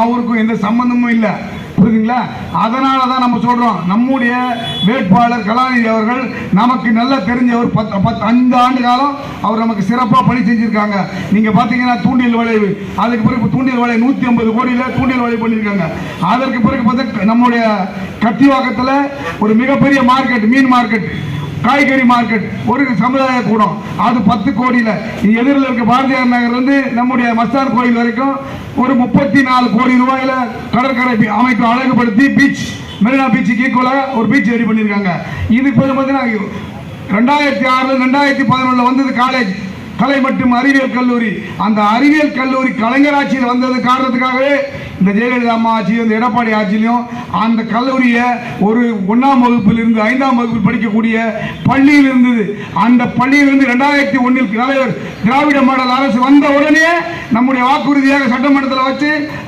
அவருக்கும் எந்த சம்பந்தமும் இல்லை. புரியுதுங்களா? அதனால தான் நம்ம சொல்றோம், நம்முடைய வேட்பாளர் கலாநிதி அவர்கள் நமக்கு நல்லா தெரிஞ்ச ஒரு 5 ஆண்டு காலம் அவர் நமக்கு சிறப்பாக பணி செஞ்சிருக்காங்க. நீங்க பாத்தீங்கன்னா தூண்டில் வளைவு, அதுக்கு பிறகு தூண்டில் வளைவு 150 கோடியில் தூண்டில் வளைவு பண்ணியிருக்காங்க. அதற்கு பிறகு பார்த்தா நம்முடைய கத்திவாக்கத்தில் ஒரு மிகப்பெரிய மார்க்கெட், மீன் மார்க்கெட், காய்கறி மார்க்கெட், ஒரு சமுதாய கூடம், அது 10 கோடியில். எதிரில் இருக்க பாரதியார் நகர் இருந்து நம்முடைய மஸ்தான் கோயில் வரைக்கும் ஒரு 34 கோடி ரூபாயில கடற்கரை அமைப்பு அழகுபடுத்தி பீச், மெரினா பீச்சுக்கு ஈக்குவலா ஒரு பீச் ரெடி பண்ணியிருக்காங்க. இதுக்கு பார்த்தீங்கன்னா 2006 2011 வந்தது காலேஜ், கலை மற்றும் அறிவியல் கல்லூரி. அந்த அறிவியல் கல்லூரி கலைஞர் ஆட்சியில் வந்தது காரணத்துக்காகவே இந்த ஜெயலலிதா அம்மா ஆட்சியும் இந்த எடப்பாடி ஆட்சியிலும் அந்த கல்லூரியை ஒரு 1ஆம் வகுப்பிலிருந்து 5ஆம் வகுப்பில் படிக்கக்கூடிய பள்ளியில் இருந்தது. அந்த பள்ளியிலிருந்து 2001 தலைவர் திராவிட மாடல் அரசு வந்த உடனே நம்முடைய வாக்குறுதியாக சட்டமன்றத்தில் வச்சு